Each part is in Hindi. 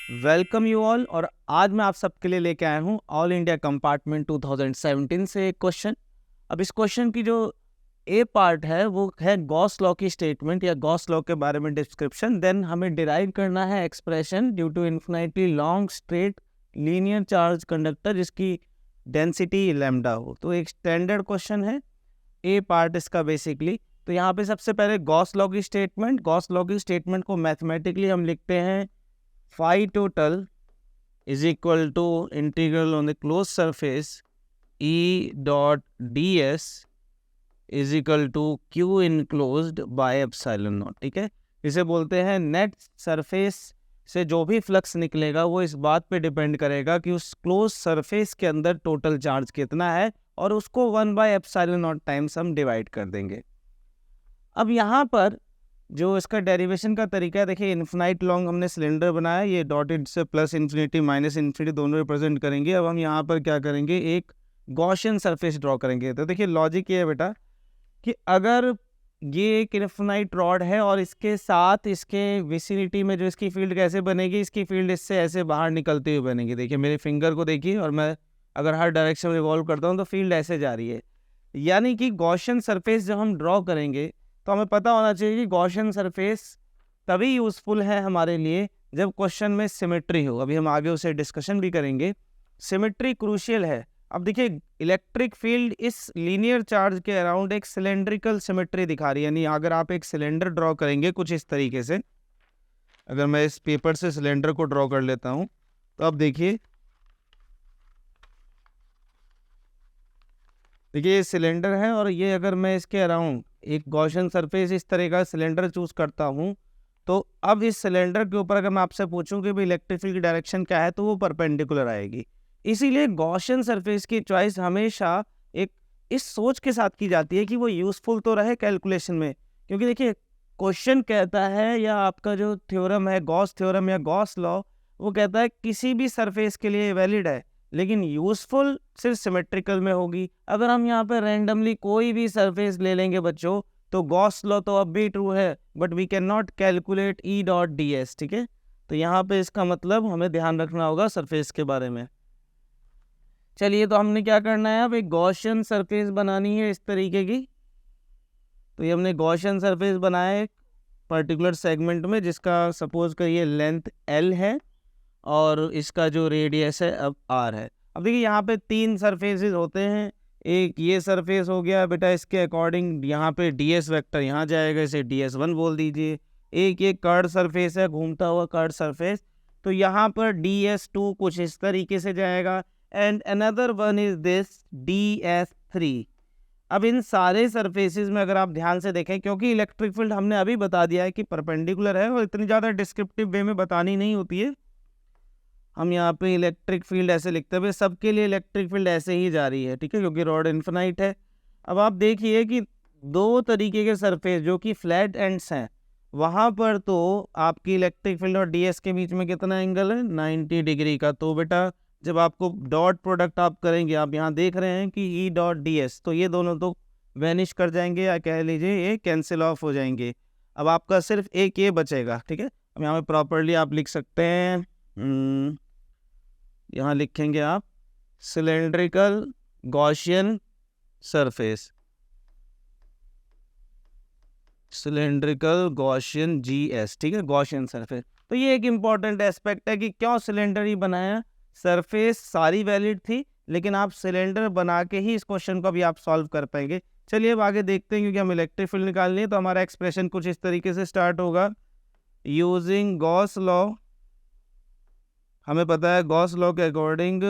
Welcome you all. और आज मैं आप सबके लिए लेके आया हूँ ऑल इंडिया कंपार्टमेंट 2017 से एक क्वेश्चन। अब इस क्वेश्चन की जो ए पार्ट है वो है गॉस लॉ की स्टेटमेंट या गॉस लॉ के बारे में डिस्क्रिप्शन। देन हमें डिराइव करना है expression due to infinitely long straight linear charge conductor जिसकी डेंसिटी लैम्डा हो। तो एक स्टैंडर्ड क्वेश्चन है ए पार्ट इसका बेसिकली। तो यहाँ पे सबसे पहले गॉस लॉ की स्टेटमेंट को मैथमेटिकली हम लिखते हैं phi total is equal to integral on the closed surface E dot ds is equal to q enclosed by epsilon naught। ठीक है, इसे बोलते हैं नेट सरफेस से जो भी फ्लक्स निकलेगा वो इस बात पे डिपेंड करेगा कि उस क्लोज सरफेस के अंदर टोटल चार्ज कितना है और उसको 1/epsilon naught टाइम्स हम डिवाइड कर देंगे। अब यहाँ पर जो इसका डेरिवेशन का तरीका है, देखिए इन्फिनाइट लॉन्ग हमने सिलेंडर बनाया, ये डॉटेड से प्लस इन्फिनिटी माइनस इन्फिनिटी दोनों रिप्रेजेंट करेंगे। अब हम यहाँ पर क्या करेंगे, एक गॉसियन सरफेस ड्रॉ करेंगे। तो देखिए लॉजिक ये है बेटा कि अगर ये एक इन्फिनाइट रॉड है और इसके साथ इसके विसिनिटी में जो इसकी फील्ड कैसे बनेगी, इसकी फील्ड इससे ऐसे बाहर निकलती हुई बनेगी। देखिए मेरे फिंगर को देखिए और मैं अगर हर डायरेक्शन में रिवॉल्व करता हूँ तो फील्ड ऐसे जा रही है। यानी कि गॉसियन सरफेस जब हम ड्रॉ करेंगे तो हमें पता होना चाहिए कि गॉसियन सरफेस तभी यूज़फुल है हमारे लिए जब क्वेश्चन में सिमेट्री हो। अभी हम आगे उसे डिस्कशन भी करेंगे। सिमेट्री क्रूशियल है। अब देखिए इलेक्ट्रिक फील्ड इस लीनियर चार्ज के अराउंड एक सिलेंड्रिकल सिमेट्री दिखा रही है। यानी अगर आप एक सिलेंडर ड्रॉ करेंगे कुछ इस तरीके से, अगर मैं इस पेपर से सिलेंडर को ड्रॉ कर लेता हूं तो अब देखिए ये सिलेंडर है और ये अगर मैं इसके अराउंड एक गॉसियन सरफेस इस तरह का सिलेंडर चूज करता हूं तो अब इस सिलेंडर के ऊपर अगर मैं आपसे पूछूं कि भाई इलेक्ट्रिक फील्ड की डायरेक्शन क्या है तो वो परपेंडिकुलर आएगी। इसीलिए गॉसियन सरफेस की चॉइस हमेशा एक इस सोच के साथ की जाती है कि वो यूजफुल तो रहे कैलकुलेशन में। क्योंकि देखिए क्वेश्चन कहता है या आपका जो थ्योरम है गॉस थ्योरम या गॉस लॉ वो कहता है किसी भी सरफेस के लिए वैलिड है लेकिन यूजफुल सिर्फ सिमेट्रिकल में होगी। अगर हम यहाँ पे रैंडमली कोई भी सरफेस ले लेंगे बच्चों तो गॉस लॉ तो अब भी ट्रू है but we can not calculate E dot D S. ठीक है, तो यहाँ पे इसका मतलब हमें ध्यान रखना होगा सरफेस के बारे में। चलिए तो हमने क्या करना है, अब एक गॉसियन सरफेस बनानी है इस तरीके की। तो ये हमने गॉसियन सरफेस बनाया है एक पर्टिकुलर सेगमेंट में जिसका सपोज करिए लेंथ एल है और इसका जो रेडियस है अब आर है। अब देखिए यहाँ पे तीन सरफेसेस होते हैं। एक ये सरफेस हो गया बेटा, इसके अकॉर्डिंग यहाँ पे ds वेक्टर यहाँ जाएगा, इसे ds1 बोल दीजिए। एक ये कर्ड सरफेस है, घूमता हुआ कर्ड सरफेस, तो यहाँ पर ds2 कुछ इस तरीके से जाएगा। And another one is this ds3। अब इन सारे सरफेसेस में अगर आप ध्यान से देखें, क्योंकि इलेक्ट्रिक फील्ड हमने अभी बता दिया है कि परपेंडिकुलर है और इतनी ज़्यादा डिस्क्रिप्टिव वे में बतानी नहीं होती है, हम यहाँ पे इलेक्ट्रिक फील्ड ऐसे लिखते हैं, सबके लिए इलेक्ट्रिक फील्ड ऐसे ही जा रही है। ठीक है, क्योंकि रॉड इन्फिनाइट है। अब आप देखिए कि दो तरीके के सरफेस जो कि फ्लैट एंड्स हैं वहाँ पर तो आपकी इलेक्ट्रिक फील्ड और डीएस के बीच में कितना एंगल है, 90 डिग्री का। तो बेटा जब आपको डॉट प्रोडक्ट आप करेंगे, आप यहाँ देख रहे हैं कि ई डॉट डी एस, तो ये दोनों तो वैनिश कर जाएंगे या कह लीजिए ये कैंसिल ऑफ हो जाएंगे। अब आपका सिर्फ एक ये बचेगा। ठीक है, अब यहाँ पे प्रॉपरली आप लिख सकते हैं, यहाँ लिखेंगे आप cylindrical Gaussian surface, cylindrical Gaussian GS. ठीक है, गॉसियन सरफेस। तो ये एक इंपॉर्टेंट एस्पेक्ट है कि क्यों सिलेंडर ही बनाया। सरफेस सारी वैलिड थी लेकिन आप सिलेंडर बना के ही इस क्वेश्चन को भी आप सॉल्व कर पाएंगे। चलिए अब आगे देखते हैं, क्योंकि हम इलेक्ट्रिक फील्ड निकालनी है। तो हमारा एक्सप्रेशन कुछ इस तरीके से स्टार्ट होगा, यूजिंग गॉस लॉ। हमें पता है गॉस लॉ के अकॉर्डिंग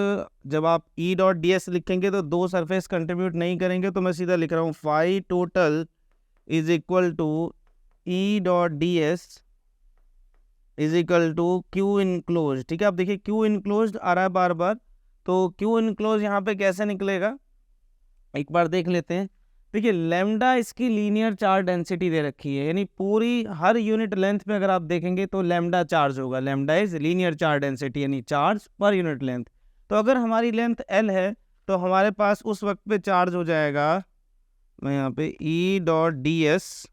जब आप ई डॉट डी एस लिखेंगे तो दो सरफेस कंट्रीब्यूट नहीं करेंगे, तो मैं सीधा लिख रहा हूँ phi total is equal to E dot D S is equal to Q enclose. ठीक है, अब देखिए क्यू इनक्लोज आ रहा है बार बार, तो क्यू इनक्लोज यहाँ पे कैसे निकलेगा एक बार देख लेते हैं। देखिए लैम्डा इसकी लीनियर चार्ज डेंसिटी दे रखी है, यानी पूरी हर यूनिट लेंथ में अगर आप देखेंगे तो लैम्डा चार्ज होगा। Lambda is linear charge density यानी चार्ज पर यूनिट लेंथ। तो अगर हमारी लेंथ एल है तो हमारे पास उस वक्त पे चार्ज हो जाएगा, मैं यहाँ पे E dot D S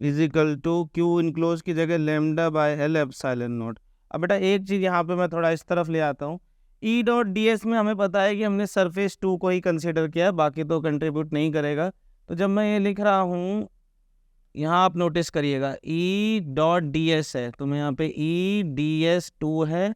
is equal to Q enclose की जगह lambda by L epsilon naught. अब बेटा एक चीज़ यहाँ पे मैं थोड़ा इस तरफ ले आता हूँ, ई डॉट डी एस में हमें पता है कि हमने सरफेस 2 को ही कंसिडर किया, बाकी तो कंट्रीब्यूट नहीं करेगा। तो जब मैं ये लिख रहा हूँ, यहाँ आप नोटिस करिएगा ई डॉट डी एस है, तो मैं यहाँ पे ई डी एस 2 है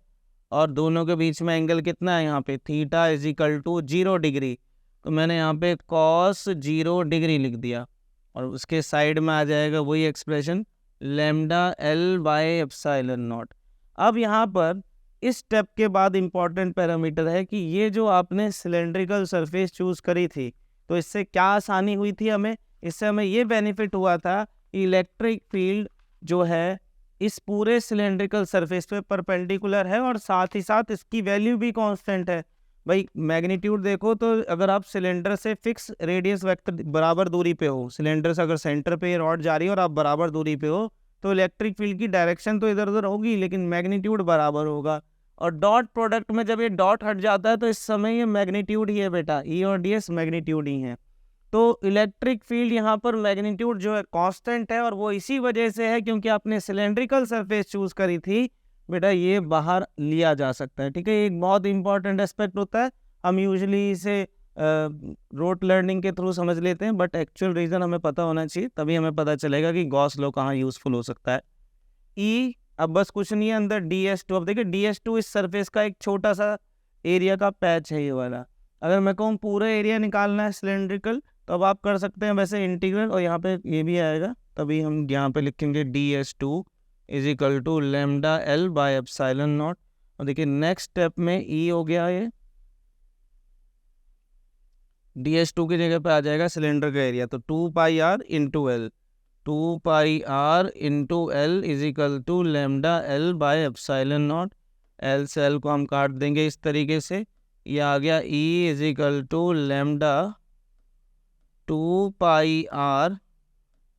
और दोनों के बीच में एंगल कितना है यहाँ पे, theta is equal to 0 degree. तो मैंने यहाँ पे कॉस 0 डिग्री लिख दिया और उसके साइड में आ जाएगा वही expression lambda L by epsilon naught. अब यहाँ पर इस स्टेप के बाद इम्पॉर्टेंट पैरामीटर है कि ये जो आपने सिलेंड्रिकल सरफेस चूज करी थी, तो इससे क्या आसानी हुई थी हमें, इससे हमें ये बेनिफिट हुआ था कि इलेक्ट्रिक फील्ड जो है इस पूरे सिलेंड्रिकल सरफेस पे परपेंडिकुलर है और साथ ही साथ इसकी वैल्यू भी कांस्टेंट है। भाई मैग्नीट्यूड देखो तो अगर आप सिलेंडर से फिक्स रेडियस वेक्टर बराबर दूरी पे हो, सिलेंडर से अगर सेंटर पे रॉड जा रही है और आप बराबर दूरी पे हो, तो इलेक्ट्रिक फील्ड की डायरेक्शन तो इधर उधर होगी लेकिन मैग्नीट्यूड बराबर होगा। और डॉट प्रोडक्ट में जब ये डॉट हट जाता है तो इस समय ये मैग्नीट्यूड ही है बेटा, ई और डी एस मैग्नीट्यूड ही है। तो इलेक्ट्रिक फील्ड यहाँ पर मैग्नीट्यूड जो है कांस्टेंट है और वो इसी वजह से है क्योंकि आपने सिलेंड्रिकल सरफेस चूज करी थी बेटा, ये बाहर लिया जा सकता है। ठीक है, एक बहुत इंपॉर्टेंट एस्पेक्ट होता है, हम यूजुअली इसे रोट लर्निंग के थ्रू समझ लेते हैं, बट एक्चुअल रीज़न हमें पता होना चाहिए, तभी हमें पता चलेगा कि गॉस लॉ कहाँ यूजफुल हो सकता है। ई अब बस कुछ नहीं है अंदर DS2। अब देखिए DS2 इस सरफेस का एक छोटा सा एरिया का पैच है ये वाला। अगर मैं कहूँ पूरा एरिया निकालना है सिलेंड्रिकल, तो अब आप कर सकते हैं वैसे इंटीग्रल, और यहाँ पे ये भी आएगा, तभी हम यहाँ पे लिखेंगे DS2 is equal to lambda L by epsilon not. और देखिए नेक्स्ट स्टेप में ई हो गया, ये DS2 की जगह पे आ जाएगा सिलेंडर का एरिया, तो 2 pi r into L, 2 pi r into L is equal to lambda L by epsilon not. L से एल को हम काट देंगे इस तरीके से, ये आ गया E is equal to lambda 2 pi R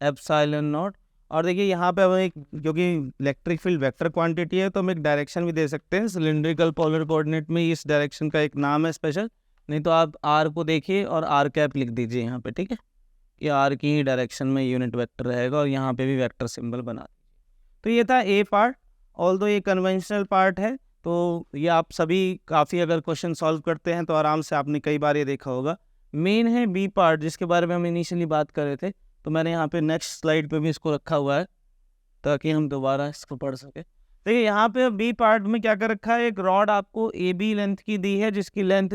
epsilon not. और देखिए यहाँ पे हम एक, क्योंकि इलेक्ट्रिक फील्ड वेक्टर क्वांटिटी है तो हम एक डायरेक्शन भी दे सकते हैं, सिलेंड्रिकल पोलर कोऑर्डिनेट में इस डायरेक्शन का एक नाम है स्पेशल, नहीं तो आप आर को देखिए और आर कैप लिख दीजिए यहाँ पे। ठीक है, ये आर की ही डायरेक्शन में यूनिट वेक्टर रहेगा और यहाँ पे भी वेक्टर सिंबल बना दीजिए। तो ये था ए पार्ट, ऑल्दो ये कन्वेंशनल पार्ट है, तो ये आप सभी काफ़ी अगर क्वेश्चन सॉल्व करते हैं तो आराम से आपने कई बार ये देखा होगा। मेन है बी पार्ट जिसके बारे में हम इनिशियली बात कर रहे थे, तो मैंने यहाँ पे नेक्स्ट स्लाइड पे भी इसको रखा हुआ है ताकि हम दोबारा इसको पढ़ सके। देखिए यहाँ पे बी पार्ट में क्या कर रखा है, एक रॉड आपको ए बी लेंथ की दी है जिसकी लेंथ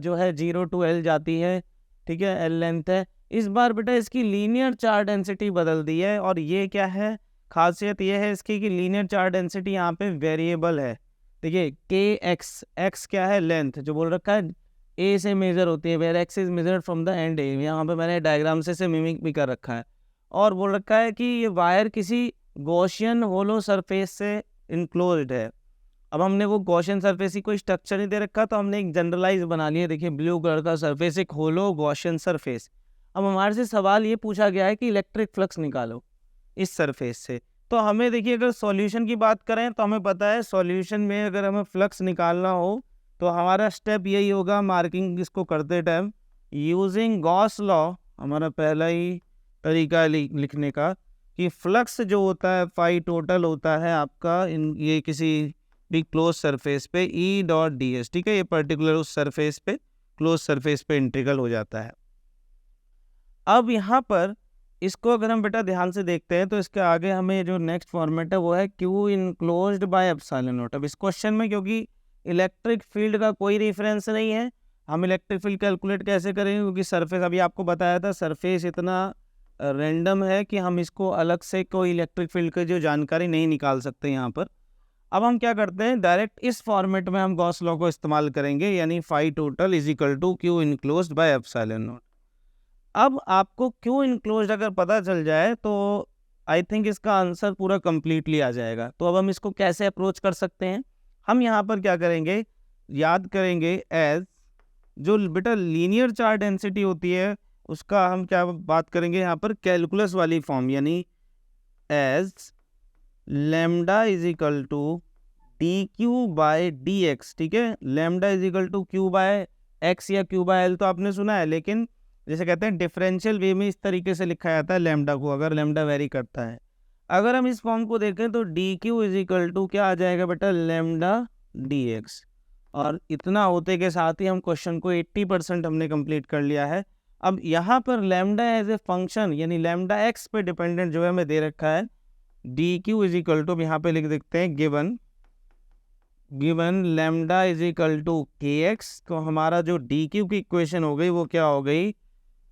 जो है 0 to L जाती है। ठीक है, L लेंथ है। इस बार बेटा इसकी लीनियर चार्ज डेंसिटी बदल दी है, और ये क्या है, खासियत ये है इसकी कि लीनियर चार्ज डेंसिटी यहाँ पे वेरिएबल है। देखिए x क्या है, लेंथ जो बोल रखा है ए से मेजर होती है, where x is measured from the end A. यहाँ पे मैंने डायग्राम से मिमिक भी कर रखा है, और बोल रखा है कि ये वायर किसी गॉसियन होलो सरफेस से इनक्लोज्ड है। अब हमने वो गॉसियन सरफेस की कोई स्ट्रक्चर नहीं दे रखा, तो हमने एक जनरलाइज बना लिया। देखिए ब्लू कलर का सरफेस एक होलो गॉसियन सरफेस। अब हमारे से सवाल ये पूछा गया है कि इलेक्ट्रिक फ्लक्स निकालो इस सरफेस से। तो हमें देखिए अगर सॉल्यूशन की बात करें तो हमें पता है सॉल्यूशन में अगर हमें फ्लक्स निकालना हो तो हमारा स्टेप यही होगा, मार्किंग इसको करते टाइम यूजिंग गॉस लॉ, हमारा पहला ही तरीका लिखने का कि फ्लक्स जो होता है फाई टोटल होता है आपका इन ये किसी भी क्लोज सरफेस पे ई डॉट डी एस। ठीक है, ये पर्टिकुलर उस सरफेस पे क्लोज सरफेस पे इंटीग्रल हो जाता है। अब यहाँ पर इसको अगर हम बेटा ध्यान से देखते हैं तो इसके आगे हमें जो नेक्स्ट फॉर्मेट है वो है Q enclosed by epsilon naught. अब इस क्वेश्चन में क्योंकि इलेक्ट्रिक फील्ड का कोई रेफरेंस नहीं है, हम इलेक्ट्रिक फील्ड कैलकुलेट कैसे करेंगे, क्योंकि सरफेस अभी आपको बताया था सरफेस इतना रैंडम है कि हम इसको अलग से कोई इलेक्ट्रिक फील्ड की जो जानकारी नहीं निकाल सकते यहाँ पर। अब हम क्या करते हैं, डायरेक्ट इस फॉर्मेट में हम गॉस लॉ को इस्तेमाल करेंगे, यानी phi total is equal to Q enclosed by epsilon naught. अब आपको क्यू इनक्लोज्ड अगर पता चल जाए तो आई थिंक इसका आंसर पूरा कंप्लीटली आ जाएगा। तो अब हम इसको कैसे अप्रोच कर सकते हैं, हम यहाँ पर क्या करेंगे, याद करेंगे एज जो बेटा लीनियर चार्ज डेंसिटी होती है उसका हम क्या बात करेंगे यहाँ पर, कैलकुलस वाली फॉर्म, यानी as lambda is equal to D Q by D X. ठीक है, lambda is equal to Q by X या क्यू बाय एल तो आपने सुना है, लेकिन जैसे कहते हैं डिफरेंशियल वे में इस तरीके से लिखा जाता है लैम्डा को, अगर लैम्डा वेरी करता है। अगर हम इस फॉर्म को देखें तो D Q is equal to क्या आ जाएगा बेटा, लैम्डा डी एक्स। और इतना होते के साथ ही हम क्वेश्चन को 80% हमने कंप्लीट कर लिया है। अब यहाँ पर लैम्डा एज ए फंक्शन यानी लैम्डा एक्स पे डिपेंडेंट जो है हमें दे रखा है, D Q is equal to, यहाँ पे लिख देते हैं given lambda is equal to K X. तो हमारा जो डी क्यू की इक्वेशन हो गई वो क्या हो गई,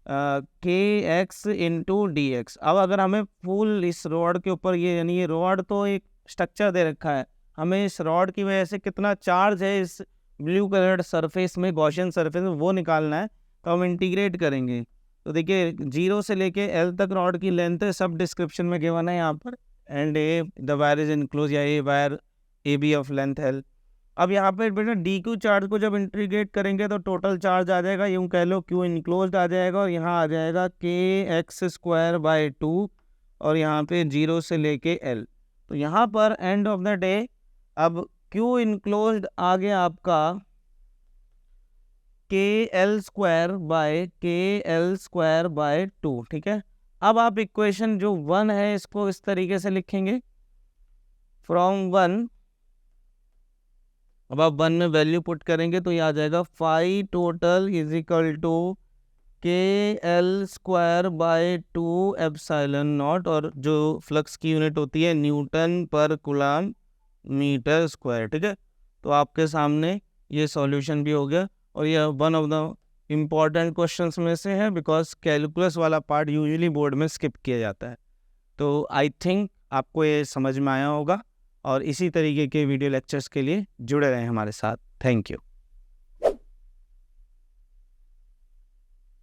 के एक्स इंटू डी एक्स। अब अगर हमें फुल इस रॉड के ऊपर ये यानी ये रॉड तो एक स्ट्रक्चर दे रखा है, हमें इस रॉड की वजह से कितना चार्ज है इस ब्लू कलर्ड सरफेस में, गॉसियन सरफेस में, वो निकालना है। तो हम इंटीग्रेट करेंगे। तो देखिए 0 से लेके L तक रॉड की लेंथ है, सब डिस्क्रिप्शन में गिवन है यहाँ पर। And A the wire is enclose, या A wire A B of length L। अब यहाँ पे बेटा डी क्यू चार्ज को जब इंटीग्रेट करेंगे तो टोटल चार्ज आ जाएगा, यूँ कह लो क्यू इनक्लोज आ जाएगा, और यहाँ आ जाएगा के एक्स स्क्वायर बाई 2, और यहाँ पे 0 से लेके L। तो यहाँ पर एंड ऑफ द डे अब क्यू इनक्लोज आ गया आपका के एल स्क्वायर बाय 2, ठीक है। अब आप इक्वेशन जो 1 है इसको इस तरीके से लिखेंगे, फ्रॉम 1, अब आप 1 में वैल्यू पुट करेंगे तो ये आ जाएगा phi total is equal to K L square by 2 epsilon not, और जो फ्लक्स की यूनिट होती है न्यूटन पर कूलम मीटर स्क्वायर, ठीक है। तो आपके सामने ये सॉल्यूशन भी हो गया, और यह one of the important questions में से है, बिकॉज कैलकुलस वाला पार्ट यूजुअली बोर्ड में स्किप किया जाता है। तो आई थिंक आपको ये समझ में आया होगा, और इसी तरीके के वीडियो लेक्चर्स के लिए जुड़े रहें हमारे साथ। Thank you.